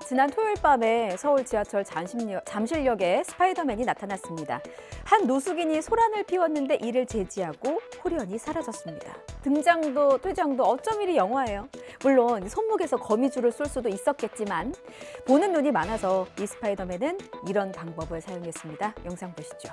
지난 토요일 밤에 서울 지하철 잠실역에 스파이더맨이 나타났습니다. 한 노숙인이 소란을 피웠는데 이를 제지하고 호련히 사라졌습니다. 등장도 퇴장도 어쩜 이리 영화예요. 물론 손목에서 거미줄을 쏠 수도 있었겠지만 보는 눈이 많아서 이 스파이더맨은 이런 방법을 사용했습니다. 영상 보시죠.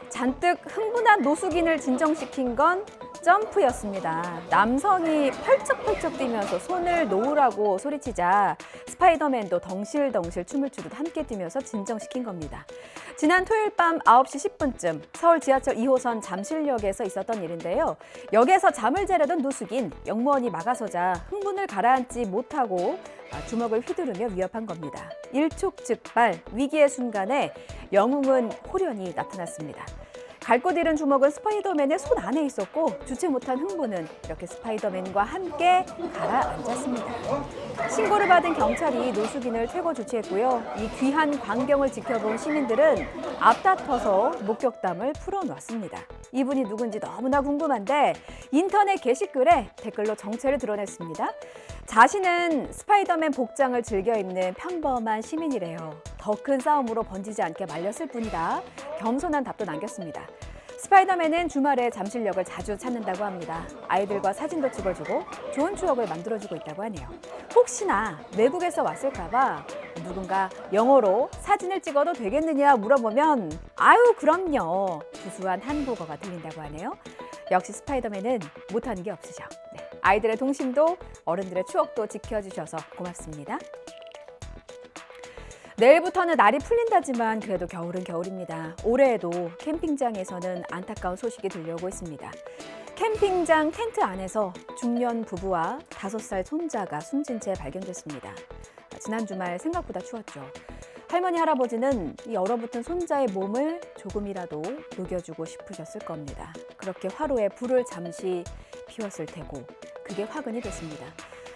잔뜩 흥분한 노숙인을 진정시킨 건 점프였습니다. 남성이 펄쩍펄쩍 뛰면서 손을 놓으라고 소리치자 스파이더맨도 덩실덩실 춤을 추듯 함께 뛰면서 진정시킨 겁니다. 지난 토요일 밤 9시 10분쯤 서울 지하철 2호선 잠실역에서 있었던 일인데요. 역에서 잠을 자려던 노숙인, 역무원이 막아서자 흥분을 가라앉지 못하고 주먹을 휘두르며 위협한 겁니다. 일촉즉발, 위기의 순간에 영웅은 호련히 나타났습니다. 갈 곳 잃은 주먹은 스파이더맨의 손 안에 있었고 주체 못한 흥분은 이렇게 스파이더맨과 함께 가라앉았습니다. 신고를 받은 경찰이 노숙인을 퇴거 조치했고요. 이 귀한 광경을 지켜본 시민들은 앞다퉈서 목격담을 풀어놨습니다. 이분이 누군지 너무나 궁금한데 인터넷 게시글에 댓글로 정체를 드러냈습니다. 자신은 스파이더맨 복장을 즐겨 입는 평범한 시민이래요. 더 큰 싸움으로 번지지 않게 말렸을 뿐이다. 겸손한 답도 남겼습니다. 스파이더맨은 주말에 잠실역을 자주 찾는다고 합니다. 아이들과 사진도 찍어주고 좋은 추억을 만들어주고 있다고 하네요. 혹시나 외국에서 왔을까 봐 누군가 영어로 사진을 찍어도 되겠느냐 물어보면 아유 그럼요. 구수한 한국어가 들린다고 하네요. 역시 스파이더맨은 못하는 게 없으셔. 아이들의 동심도 어른들의 추억도 지켜주셔서 고맙습니다. 내일부터는 날이 풀린다지만 그래도 겨울은 겨울입니다. 올해에도 캠핑장에서는 안타까운 소식이 들려오고 있습니다. 캠핑장 텐트 안에서 중년 부부와 5살 손자가 숨진 채 발견됐습니다. 지난 주말 생각보다 추웠죠. 할머니, 할아버지는 이 얼어붙은 손자의 몸을 조금이라도 녹여주고 싶으셨을 겁니다. 그렇게 화로에 불을 잠시 피웠을 테고 그게 화근이 됐습니다.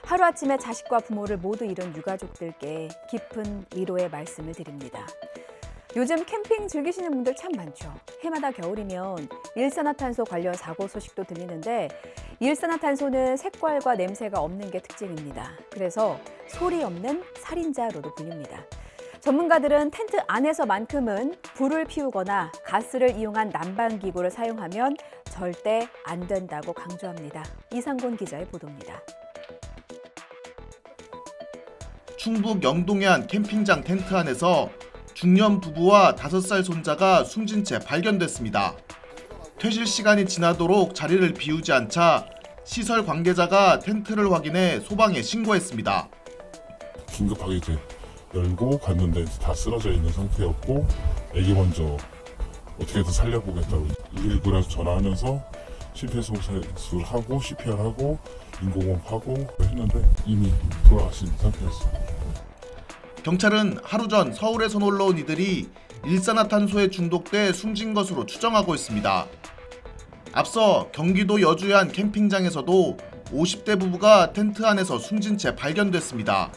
하루아침에 자식과 부모를 모두 잃은 유가족들께 깊은 위로의 말씀을 드립니다. 요즘 캠핑 즐기시는 분들 참 많죠. 해마다 겨울이면 일산화탄소 관련 사고 소식도 들리는데 일산화탄소는 색깔과 냄새가 없는 게 특징입니다. 그래서 소리 없는 살인자로도 불립니다. 전문가들은 텐트 안에서만큼은 불을 피우거나 가스를 이용한 난방기구를 사용하면 절대 안 된다고 강조합니다. 이상곤 기자의 보도입니다. 충북 영동의 한 캠핑장 텐트 안에서 중년 부부와 5살 손자가 숨진 채 발견됐습니다. 퇴실 시간이 지나도록 자리를 비우지 않자 시설 관계자가 텐트를 확인해 소방에 신고했습니다. 긴급하게 이제 열고 갔는데 다 쓰러져 있는 상태였고 애기 먼저 어떻게든 살려보겠다고 119에 전화하면서 심폐소생술하고 CPR하고 인공호흡하고 했는데 이미 돌아가신 상태였어요. 경찰은 하루 전 서울에서 놀러 온 이들이 일산화탄소에 중독돼 숨진 것으로 추정하고 있습니다. 앞서 경기도 여주의 한 캠핑장에서도 50대 부부가 텐트 안에서 숨진 채 발견됐습니다.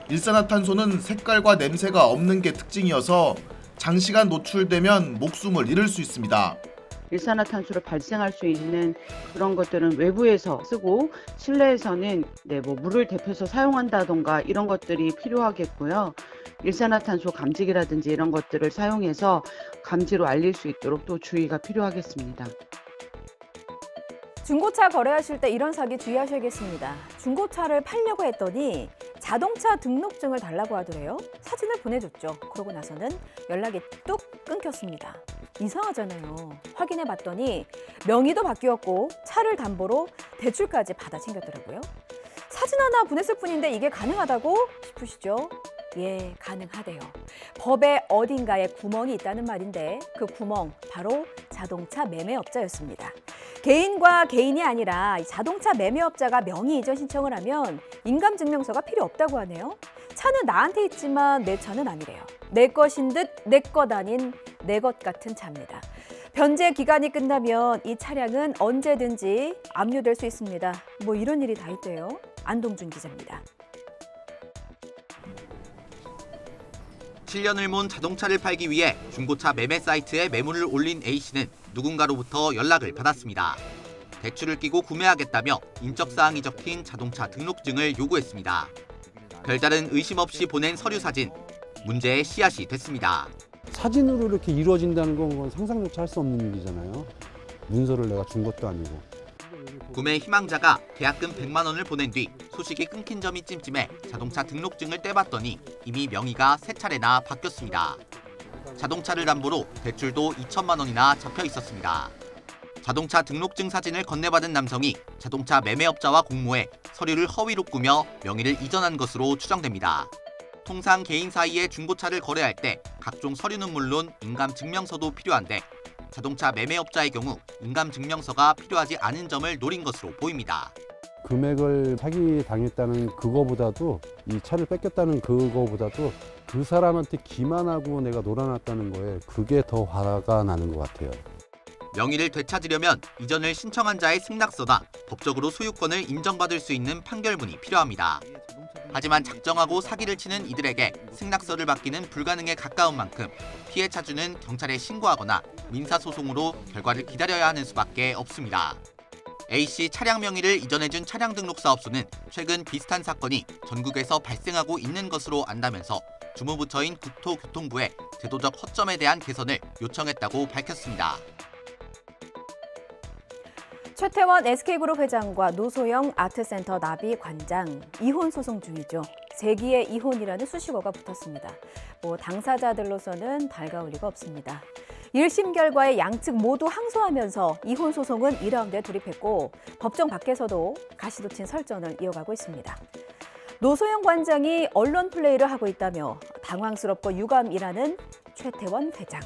일산화탄소는 색깔과 냄새가 없는 게 특징이어서 장시간 노출되면 목숨을 잃을 수 있습니다. 일산화탄소를 발생할 수 있는 그런 것들은 외부에서 쓰고 실내에서는 물을 데펴서 사용한다던가 이런 것들이 필요하겠고요. 일산화탄소 감지기라든지 이런 것들을 사용해서 감지로 알릴 수 있도록 또 주의가 필요하겠습니다. 중고차 거래하실 때 이런 사기 주의하셔야겠습니다. 중고차를 팔려고 했더니 자동차 등록증을 달라고 하더래요. 사진을 보내줬죠. 그러고 나서는 연락이 뚝 끊겼습니다. 이상하잖아요. 확인해 봤더니 명의도 바뀌었고 차를 담보로 대출까지 받아 챙겼더라고요. 사진 하나 보냈을 뿐인데 이게 가능하다고 싶으시죠? 예, 가능하대요. 법의 어딘가에 구멍이 있다는 말인데 그 구멍 바로 자동차 매매업자였습니다. 개인과 개인이 아니라 자동차 매매업자가 명의 이전 신청을 하면 인감증명서가 필요 없다고 하네요. 차는 나한테 있지만 내 차는 아니래요. 내 것인 듯 내 것 아닌 내 것 같은 차입니다. 변제 기간이 끝나면 이 차량은 언제든지 압류될 수 있습니다. 뭐 이런 일이 다 있대요. 안동준 기자입니다. 7년을 모은 자동차를 팔기 위해 중고차 매매 사이트에 매물을 올린 A씨는 누군가로부터 연락을 받았습니다. 대출을 끼고 구매하겠다며 인적사항이 적힌 자동차 등록증을 요구했습니다. 별다른 의심 없이 보낸 서류 사진, 문제의 씨앗이 됐습니다. 사진으로 이렇게 이루어진다는 건 상상조차 할 수 없는 일이잖아요. 문서를 내가 준 것도 아니고. 구매 희망자가 계약금 100만 원을 보낸 뒤 소식이 끊긴 점이 찜찜해 자동차 등록증을 떼봤더니 이미 명의가 3차례나 바뀌었습니다. 자동차를 담보로 대출도 2천만 원이나 잡혀 있었습니다. 자동차 등록증 사진을 건네받은 남성이 자동차 매매업자와 공모해 서류를 허위로 꾸며 명의를 이전한 것으로 추정됩니다. 통상 개인 사이에 중고차를 거래할 때 각종 서류는 물론 인감증명서도 필요한데 자동차 매매업자의 경우 인감증명서가 필요하지 않은 점을 노린 것으로 보입니다. 금액을 사기 당했다는 그거보다도 이 차를 뺏겼다는 그거보다도 그 사람한테 기만하고 내가 놀아놨다는 거에 그게 더 화가 나는 것 같아요. 명의를 되찾으려면 이전을 신청한 자의 승낙서나 법적으로 소유권을 인정받을 수 있는 판결문이 필요합니다. 하지만 작정하고 사기를 치는 이들에게 승낙서를 받기는 불가능에 가까운 만큼 피해 차주는 경찰에 신고하거나 민사소송으로 결과를 기다려야 하는 수밖에 없습니다. A씨 차량 명의를 이전해준 차량 등록 사업소는 최근 비슷한 사건이 전국에서 발생하고 있는 것으로 안다면서 주무부처인 국토교통부에 제도적 허점에 대한 개선을 요청했다고 밝혔습니다. 최태원 SK그룹 회장과 노소영 아트센터 나비 관장 이혼 소송 중이죠. 세기의 이혼이라는 수식어가 붙었습니다. 당사자들로서는 달가울 리가 없습니다. 1심 결과에 양측 모두 항소하면서 이혼 소송은 2라운드에 돌입했고 법정 밖에서도 가시돋친 설전을 이어가고 있습니다. 노소영 관장이 언론 플레이를 하고 있다며 당황스럽고 유감이라는 최태원 회장.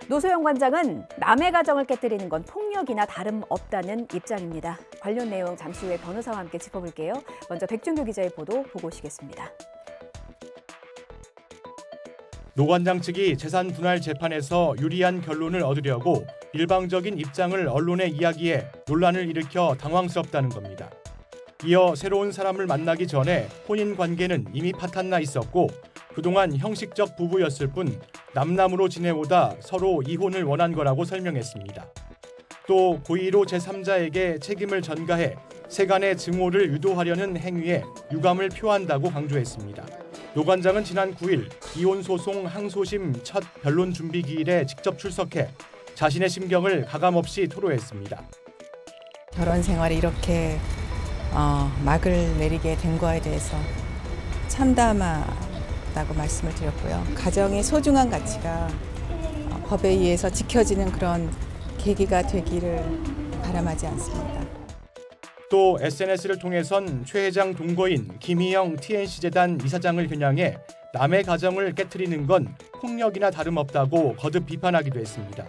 노소영 관장은 남의 가정을 깨뜨리는 건 폭력이나 다름없다는 입장입니다. 관련 내용 잠시 후에 변호사와 함께 짚어볼게요. 먼저 백준규 기자의 보도 보고 오시겠습니다. 노 관장 측이 재산 분할 재판에서 유리한 결론을 얻으려고 일방적인 입장을 언론에 이야기해 논란을 일으켜 당황스럽다는 겁니다. 이어 새로운 사람을 만나기 전에 혼인 관계는 이미 파탄나 있었고 그동안 형식적 부부였을 뿐 남남으로 지내오다 서로 이혼을 원한 거라고 설명했습니다. 또 고의로 제3자에게 책임을 전가해 세간의 증오를 유도하려는 행위에 유감을 표한다고 강조했습니다. 노 관장은 지난 9일 이혼 소송 항소심 첫 변론 준비 기일에 직접 출석해 자신의 심경을 가감없이 토로했습니다. 결혼 생활이 이렇게 막을 내리게 된 거에 대해서 참담하다고 말씀을 드렸고요. 가정의 소중한 가치가 법에 의해서 지켜지는 그런 계기가 되기를 바람하지 않습니다. 또 SNS를 통해선 최 회장 동거인 김희영 TNC재단 이사장을 겨냥해 남의 가정을 깨트리는 건 폭력이나 다름없다고 거듭 비판하기도 했습니다.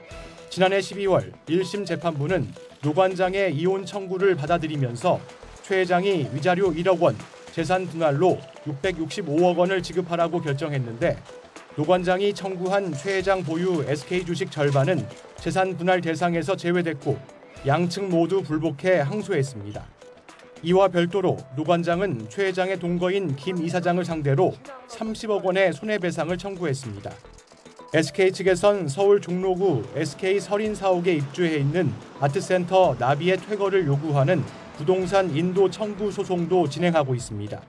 지난해 12월 1심 재판부는 노 관장의 이혼 청구를 받아들이면서 최 회장이 위자료 1억 원, 재산 분할로 665억 원을 지급하라고 결정했는데 노 관장이 청구한 최 회장 보유 SK 주식 절반은 재산 분할 대상에서 제외됐고 양측 모두 불복해 항소했습니다. 이와 별도로 노 관장은 최 회장의 동거인 김 이사장을 상대로 30억 원의 손해배상을 청구했습니다. SK 측에선 서울 종로구 SK 설인 사옥에 입주해 있는 아트센터 나비의 퇴거를 요구하는 부동산 인도 청구 소송도 진행하고 있습니다.